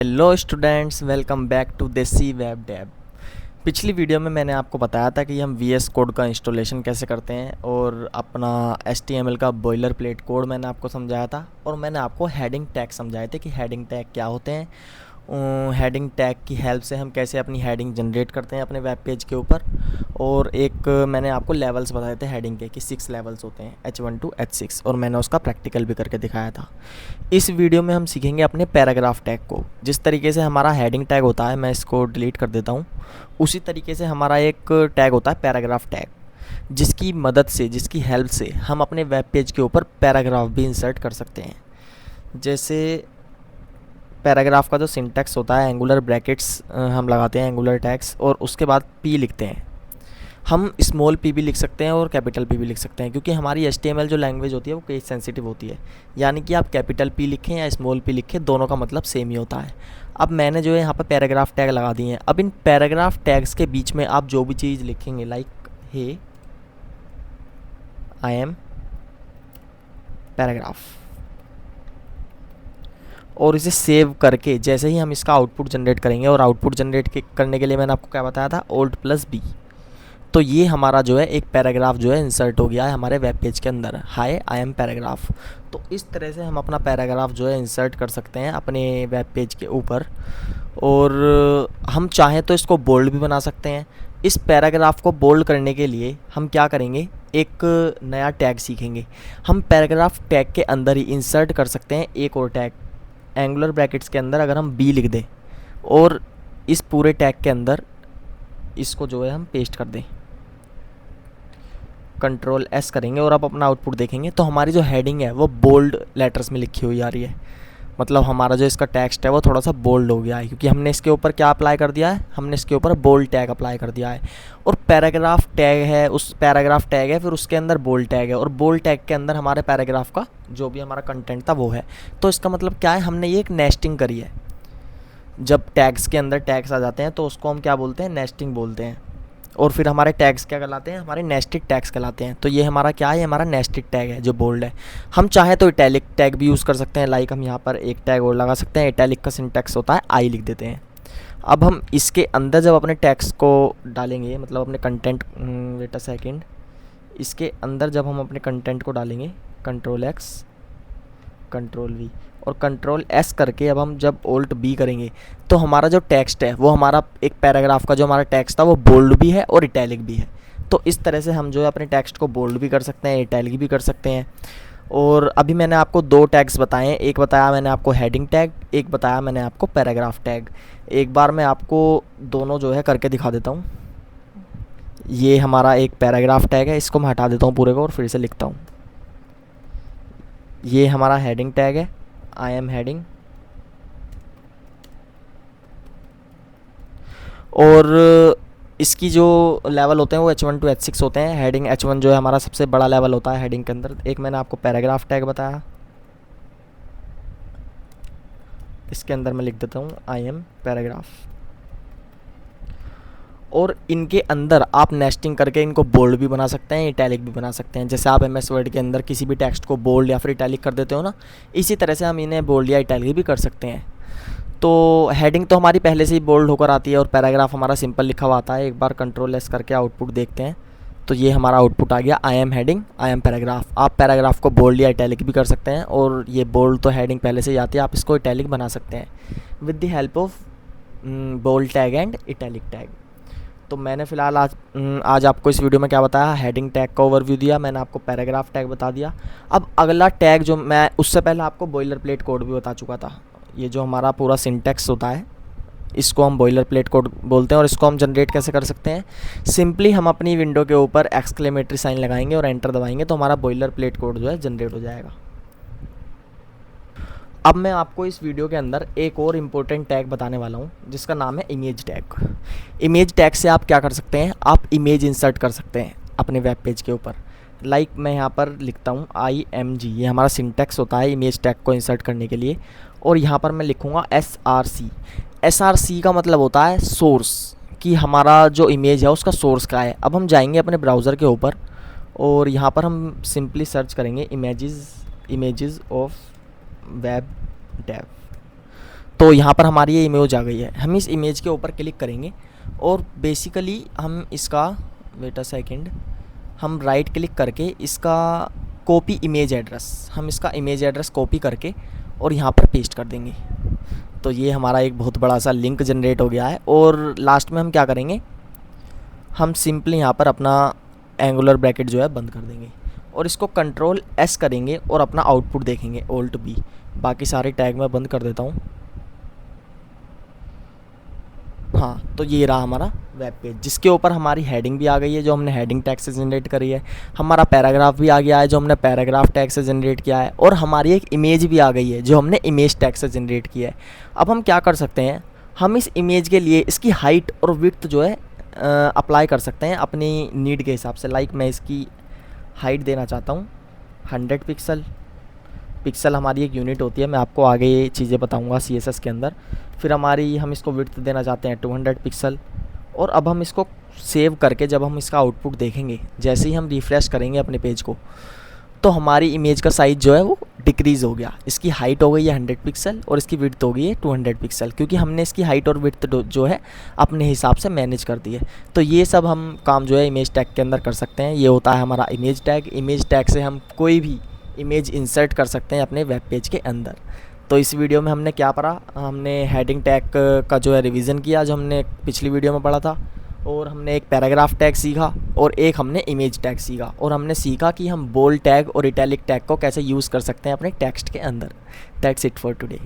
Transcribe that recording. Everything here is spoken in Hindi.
Hello students, welcome back to Desi web dev. पिछली वीडियो में मैंने आपको बताया था कि हम वीएस कोड का इंस्टॉलेशन कैसे करते हैं और अपना एचटीएमएल का बॉयलर प्लेट कोड मैंने आपको समझाया था और मैंने आपको हेडिंग टैग समझाए थे कि हेडिंग टैग क्या होते हैं। हेडिंग टैग की हेल्प से हम कैसे अपनी हेडिंग जनरेट करते हैं अपने वेब पेज के ऊपर। और एक मैंने आपको लेवल्स बताए थे हेडिंग के कि 6 लेवल्स होते हैं H1 to H6 और मैंने उसका प्रैक्टिकल भी करके दिखाया था। इस वीडियो में हम सीखेंगे अपने पैराग्राफ टैग को। जिस तरीके से हमारा हेडिंग टैग होता है, मैं इसको डिलीट कर देता हूँ, उसी तरीके से हमारा एक टैग होता है पैराग्राफ टैग, जिसकी मदद से, जिसकी हेल्प से हम अपने वेब पेज के ऊपर पैराग्राफ भी इंसर्ट कर सकते हैं। जैसे पैराग्राफ का जो सिंटैक्स होता है, एंगुलर ब्रैकेट्स हम लगाते हैं, एंगुलर टैग्स, और उसके बाद पी लिखते हैं। हम स्मॉल पी भी लिख सकते हैं और कैपिटल पी भी लिख सकते हैं, क्योंकि हमारी HTML जो लैंग्वेज होती है वो केस सेंसिटिव होती है। यानी कि आप कैपिटल पी लिखें या स्मॉल पी लिखें, दोनों का मतलब सेम ही होता है। अब मैंने जो है यहाँ पर पैराग्राफ टैग लगा दिए हैं। अब इन पैराग्राफ टैग्स के बीच में आप जो भी चीज़ लिखेंगे, like hey I am paragraph, और इसे सेव करके जैसे ही हम इसका आउटपुट जनरेट करेंगे, और आउटपुट जनरेट करने के लिए मैंने आपको क्या बताया था, Alt+B, तो ये हमारा जो है एक पैराग्राफ जो है इंसर्ट हो गया है हमारे वेब पेज के अंदर। हाय आई एम पैराग्राफ। तो इस तरह से हम अपना पैराग्राफ जो है इंसर्ट कर सकते हैं अपने वेब पेज के ऊपर। और हम चाहें तो इसको बोल्ड भी बना सकते हैं। इस पैराग्राफ को बोल्ड करने के लिए हम क्या करेंगे, एक नया टैग सीखेंगे। हम पैराग्राफ टैग के अंदर ही इंसर्ट कर सकते हैं एक और टैग। एंगुलर ब्रैकेट्स के अंदर अगर हम बी लिख दें और इस पूरे टैग के अंदर इसको जो है हम पेस्ट कर दें, Ctrl+S करेंगे और अब अपना आउटपुट देखेंगे तो हमारी जो हेडिंग है वो बोल्ड लेटर्स में लिखी हुई आ रही है। मतलब हमारा जो इसका टेक्स्ट है वो थोड़ा सा बोल्ड हो गया है, क्योंकि हमने इसके ऊपर क्या अप्लाई कर दिया है, हमने इसके ऊपर बोल्ड टैग अप्लाई कर दिया है। और पैराग्राफ टैग है, उस पैराग्राफ टैग है, फिर उसके अंदर बोल्ड टैग है, और बोल्ड टैग के अंदर हमारे पैराग्राफ का जो भी हमारा कंटेंट था वो है। तो इसका मतलब क्या है, हमने ये एक नेस्टिंग करी है। जब टैग्स के अंदर टैग्स आ जाते हैं तो उसको हम क्या बोलते हैं, नेस्टिंग बोलते हैं। और फिर हमारे टैग्स क्या कहलाते हैं, हमारे नेस्टेड टैग्स कहलाते हैं। तो ये हमारा क्या है, हमारा नेस्टेड टैग है जो बोल्ड है। हम चाहे तो इटैलिक टैग भी यूज़ कर सकते हैं। लाइक हम यहाँ पर एक टैग और लगा सकते हैं। इटैलिक का सिंटैक्स होता है आई लिख देते हैं। अब हम इसके अंदर जब अपने टैग्स को डालेंगे, मतलब अपने कंटेंट, वेट अ सेकेंड, इसके अंदर जब हम अपने कंटेंट को डालेंगे, Ctrl+X Ctrl+V और Ctrl+S करके अब हम जब Alt+B करेंगे तो हमारा जो टेक्स्ट है वो, हमारा एक पैराग्राफ का जो हमारा टेक्स्ट था वो बोल्ड भी है और इटैलिक भी है। तो इस तरह से हम जो है अपने टेक्स्ट को बोल्ड भी कर सकते हैं, इटैलिक भी कर सकते हैं। और अभी मैंने आपको 2 टैग्स बताए हैं। एक बताया मैंने आपको हेडिंग टैग, एक बताया मैंने आपको पैराग्राफ टैग। एक बार मैं आपको दोनों जो है करके दिखा देता हूँ। ये हमारा एक पैराग्राफ टैग है, इसको मैं हटा देता हूँ पूरे को और फिर से लिखता हूँ। ये हमारा हेडिंग टैग है, आई एम हेडिंग। और इसकी जो लेवल होते हैं वो H1 to H6 होते हैं। हेडिंग H1 जो है हमारा सबसे बड़ा लेवल होता है हेडिंग के अंदर। एक मैंने आपको पैराग्राफ टैग बताया, इसके अंदर मैं लिख देता हूँ आई एम पैराग्राफ। और इनके अंदर आप नेस्टिंग करके इनको बोल्ड भी बना सकते हैं, इटैलिक भी बना सकते हैं। जैसे आप MS वर्ड के अंदर किसी भी टेक्स्ट को बोल्ड या फिर इटैलिक कर देते हो ना, इसी तरह से हम इन्हें बोल्ड या इटैलिक भी कर सकते हैं। तो हेडिंग तो हमारी पहले से ही बोल्ड होकर आती है और पैराग्राफ हमारा सिंपल लिखा हुआ आता है। एक बार Ctrl+S करके आउटपुट देखते हैं तो ये हमारा आउटपुट आ गया, I am heading I am paragraph. आप पैराग्राफ को बोल्ड या इटैलिक भी कर सकते हैं, और ये बोल्ड तो हेडिंग पहले से ही आती है, आप इसको इटैलिक बना सकते हैं with the help of bold tag and italic tag. तो मैंने फ़िलहाल आज आपको इस वीडियो में क्या बताया, हेडिंग टैग का ओवरव्यू दिया, मैंने आपको पैराग्राफ टैग बता दिया। अब अगला टैग जो मैं उससे पहले आपको बॉयलर प्लेट कोड भी बता चुका था। ये जो हमारा पूरा सिंटैक्स होता है इसको हम बॉयलर प्लेट कोड बोलते हैं। और इसको हम जनरेट कैसे कर सकते हैं, सिंपली हम अपनी विंडो के ऊपर एक्सक्लेमेटरी साइन लगाएंगे और एंटर दबाएंगे तो हमारा बॉयलर प्लेट कोड जो है जनरेट हो जाएगा। अब मैं आपको इस वीडियो के अंदर एक और इम्पोर्टेंट टैग बताने वाला हूँ जिसका नाम है इमेज टैग। इमेज टैग से आप क्या कर सकते हैं, आप इमेज इंसर्ट कर सकते हैं अपने वेब पेज के ऊपर। लाइक मैं यहाँ पर लिखता हूँ IMG, ये हमारा सिंटैक्स होता है इमेज टैग को इंसर्ट करने के लिए। और यहाँ पर मैं लिखूँगा SRC। SRC का मतलब होता है सोर्स, कि हमारा जो इमेज है उसका सोर्स क्या है। अब हम जाएंगे अपने ब्राउज़र के ऊपर और यहाँ पर हम सिंपली सर्च करेंगे इमेजेस ऑफ वेब डेव। तो यहाँ पर हमारी ये इमेज आ गई है। हम इस इमेज के ऊपर क्लिक करेंगे और बेसिकली हम इसका वेट अ सेकेंड, हम राइट क्लिक करके इसका कॉपी इमेज एड्रेस, हम इसका इमेज एड्रेस कॉपी करके और यहाँ पर पेस्ट कर देंगे। तो ये हमारा एक बहुत बड़ा सा लिंक जनरेट हो गया है। और लास्ट में हम क्या करेंगे, हम सिंपली यहाँ पर अपना एंगुलर ब्रैकेट जो है बंद कर देंगे और इसको कंट्रोल एस करेंगे और अपना आउटपुट देखेंगे ऑल्ट बी। बाकी सारे टैग मैं बंद कर देता हूँ। हाँ, तो ये रहा हमारा वेब पेज, जिसके ऊपर हमारी हेडिंग भी आ गई है जो हमने हेडिंग टैग से जनरेट करी है, हमारा पैराग्राफ भी आ गया है जो हमने पैराग्राफ टैग से जनरेट किया है, और हमारी एक इमेज भी आ गई है जो हमने इमेज टैग से जनरेट किया है। अब हम क्या कर सकते हैं, हम इस इमेज के लिए इसकी हाइट और विड्थ जो है अप्लाई कर सकते हैं अपनी नीड के हिसाब से। लाइक मैं इसकी हाइट देना चाहता हूँ 100 पिक्सल। पिक्सल हमारी एक यूनिट होती है, मैं आपको आगे ये चीज़ें बताऊंगा CSS के अंदर। फिर हमारी हम इसको विड्थ देना चाहते हैं 200 पिक्सल। और अब हम इसको सेव करके जब हम इसका आउटपुट देखेंगे, जैसे ही हम रिफ़्रेश करेंगे अपने पेज को, तो हमारी इमेज का साइज़ जो है वो डिक्रीज़ हो गया। इसकी हाइट हो गई है 100 पिक्सल और इसकी विड्थ हो गई है 200 पिक्सल, क्योंकि हमने इसकी हाइट और विड्थ जो है अपने हिसाब से मैनेज कर दी है। तो ये सब हम काम जो है इमेज टैग के अंदर कर सकते हैं। ये होता है हमारा इमेज टैग। इमेज टैग से हम कोई भी इमेज इंसर्ट कर सकते हैं अपने वेब पेज के अंदर। तो इस वीडियो में हमने क्या पढ़ा, हमने हेडिंग टैग का जो है रिवीजन किया जो हमने पिछली वीडियो में पढ़ा था, और हमने एक पैराग्राफ टैग सीखा और एक हमने इमेज टैग सीखा, और हमने सीखा कि हम बोल्ड टैग और इटैलिक टैग को कैसे यूज़ कर सकते हैं अपने टेक्स्ट के अंदर। That's it for today.